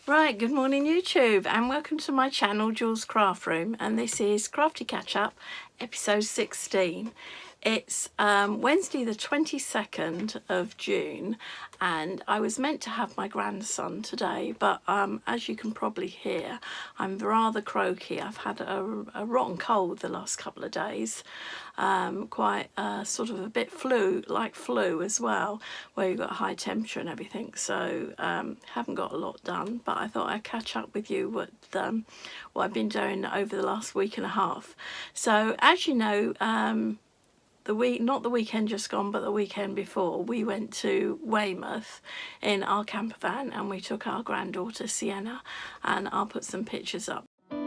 Right, good morning YouTube and welcome to my channel Jules Craft Room, and this is Crafty Catch Up episode 16. It's Wednesday the 22nd of June and I was meant to have my grandson today, but as you can probably hear, I'm rather croaky. I've had a rotten cold the last couple of days, quite sort of a bit flu as well, where you've got high temperature and everything, so haven't got a lot done, but I thought I'd catch up with you what I've been doing over the last week and a half. So as you know, not the weekend just gone, but the weekend before, we went to Weymouth in our camper van and we took our granddaughter Sienna, and I'll put some pictures up. Say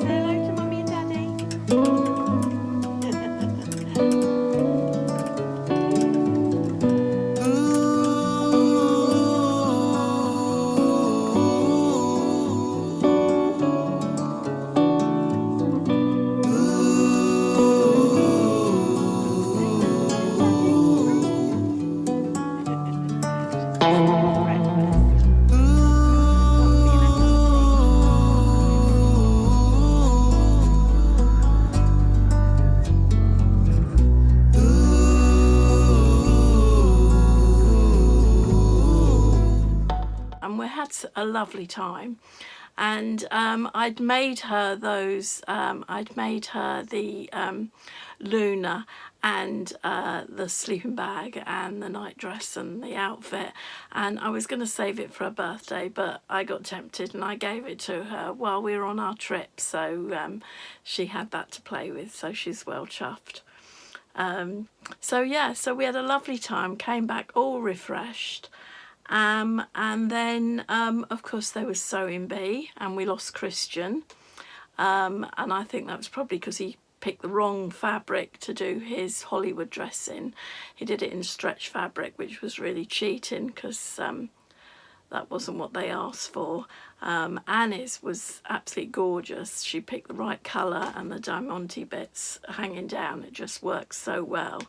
hello to Mummy and Daddy. And we had a lovely time, and I'd made her those, I'd made her the Luna and the sleeping bag and the night dress and the outfit, and I was going to save it for her birthday, but I got tempted and I gave it to her while we were on our trip, so she had that to play with, so she's well chuffed. So yeah, so we had a lovely time, came back all refreshed. And then of course there was sewing bee and we lost Christian, and I think that was probably because he picked the wrong fabric to do his Hollywood dress in. He did it in stretch fabric, which was really cheating because that wasn't what they asked for. Annie's was absolutely gorgeous. She picked the right colour and the diamante bits hanging down, it just works so well.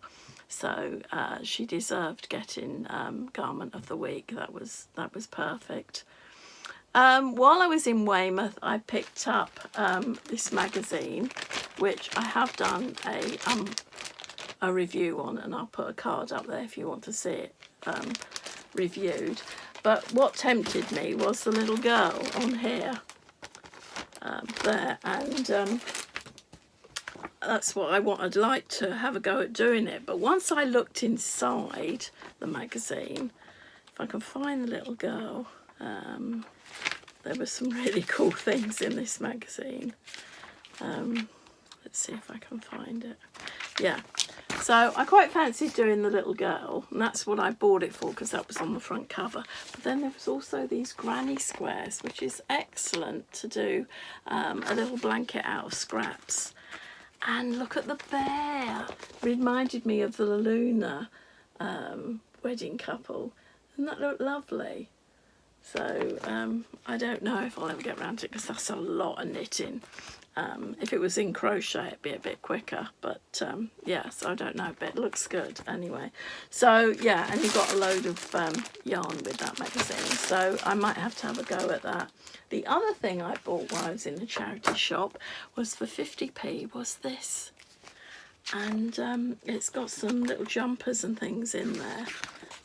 So she deserved getting Garment of the Week. That was perfect. While I was in Weymouth, I picked up this magazine, which I have done a review on, and I'll put a card up there if you want to see it reviewed. But what tempted me was the little girl on here, there, and that's what I'd like to have a go at doing it. But once I looked inside the magazine, if I can find the little girl, there were some really cool things in this magazine. Let's see if I can find it. Yeah, so I quite fancied doing the little girl, and that's what I bought it for, because that was on the front cover. But then there was also these granny squares, which is excellent to do a little blanket out of scraps. And look at the bear. Reminded me of the Luna wedding couple. Doesn't that look lovely? So I don't know if I'll ever get around to it because that's a lot of knitting. If it was in crochet, it'd be a bit quicker. But yeah, so I don't know, but it looks good anyway. So yeah, and you've got a load of yarn with that magazine. So I might have to have a go at that. The other thing I bought while I was in the charity shop was for 50p, was this. And it's got some little jumpers and things in there.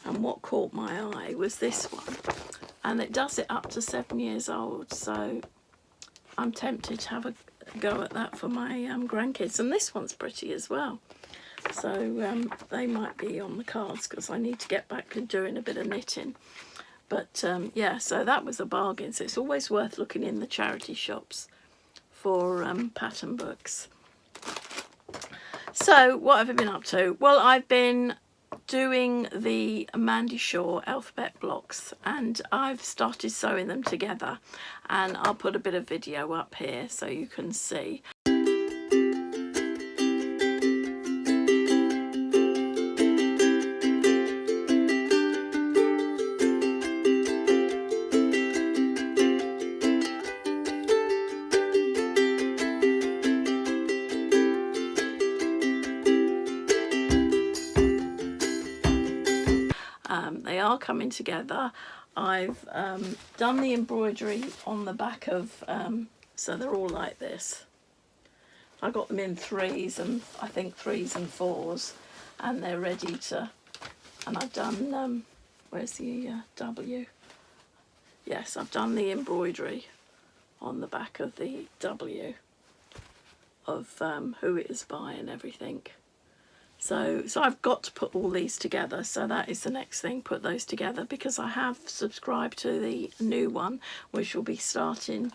And what caught my eye was this one. And it does it up to 7 years old. So I'm tempted to have a go at that for my grandkids. And this one's pretty as well. So they might be on the cards because I need to get back to doing a bit of knitting. But yeah, so that was a bargain. So it's always worth looking in the charity shops for pattern books. So what have I been up to? Well, I've been doing the Mandy Shaw alphabet blocks, and I've started sewing them together, and I'll put a bit of video up here so you can see. are coming together. I've done the embroidery on the back of, so they're all like this. I got them in 3s and I think 3s and 4s, and they're ready to, and I've done, where's the W? Yes, I've done the embroidery on the back of the W of who it is by and everything. So I've got to put all these together, so that is the next thing, put those together, because I have subscribed to the new one, which will be starting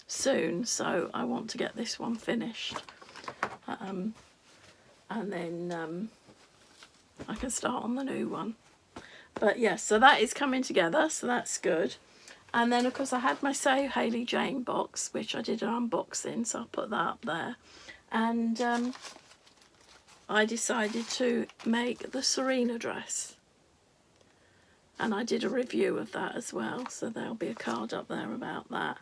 soon, so I want to get this one finished. And then I can start on the new one. But yes, so that is coming together, so that's good. And then of course I had my SewHaleyJane box, which I did an unboxing, so I'll put that up there. And I decided to make the Serena dress, and I did a review of that as well, so there'll be a card up there about that.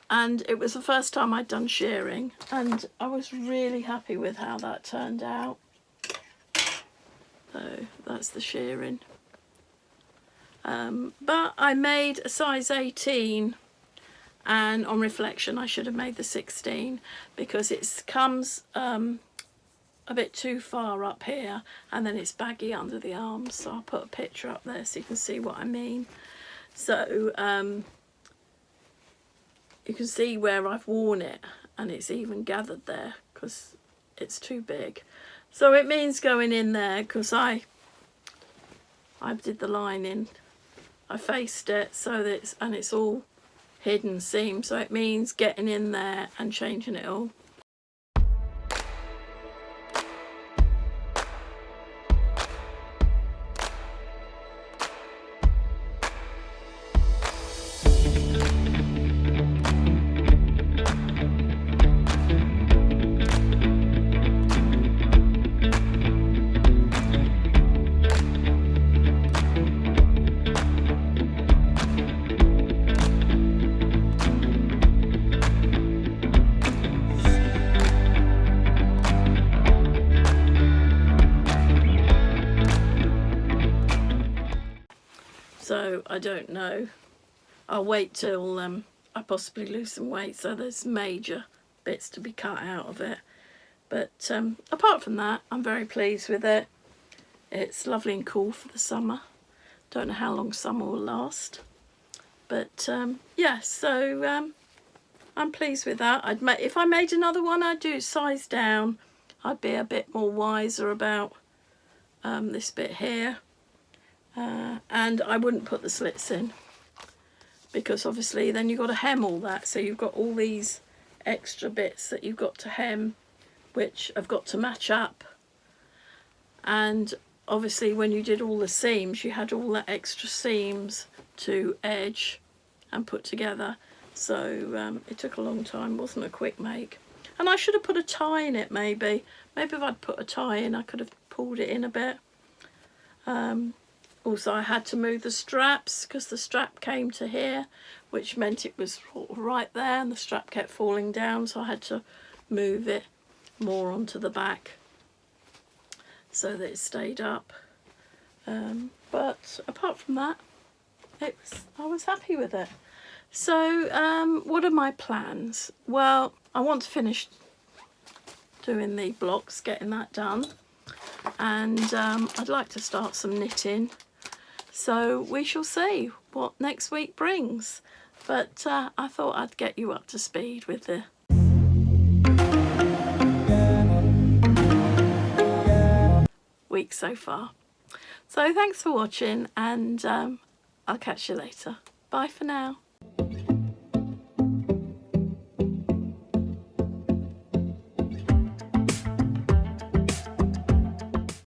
And it was the first time I'd done shearing, and I was really happy with how that turned out. So that's the shearing. But I made a size 18, and on reflection I should have made the 16, because it comes a bit too far up here and then it's baggy under the arms, so I'll put a picture up there so you can see what I mean. So you can see where I've worn it, and it's even gathered there because it's too big. So it means going in there, because I did the lining, I faced it so that it's all hidden seam, so it means getting in there and changing it all. So I don't know, I'll wait till I possibly lose some weight, so there's major bits to be cut out of it. But apart from that, I'm very pleased with it. It's lovely and cool for the summer. Don't know how long summer will last, but yeah, so I'm pleased with that. If I made another one, I'd do it size down. I'd be a bit more wiser about this bit here. And I wouldn't put the slits in, because obviously then you've got to hem all that, so you've got all these extra bits that you've got to hem, which have got to match up. And obviously when you did all the seams, you had all that extra seams to edge and put together, so it took a long time, wasn't a quick make. And I should have put a tie in it, maybe if I'd put a tie in I could have pulled it in a bit. Also I had to move the straps, because the strap came to here, which meant it was right there and the strap kept falling down, so I had to move it more onto the back so that it stayed up. But apart from that, I was happy with it. So what are my plans? Well, I want to finish doing the blocks, getting that done, and I'd like to start some knitting. So we shall see what next week brings. But I thought I'd get you up to speed with the week so far. So thanks for watching, and I'll catch you later. Bye for now.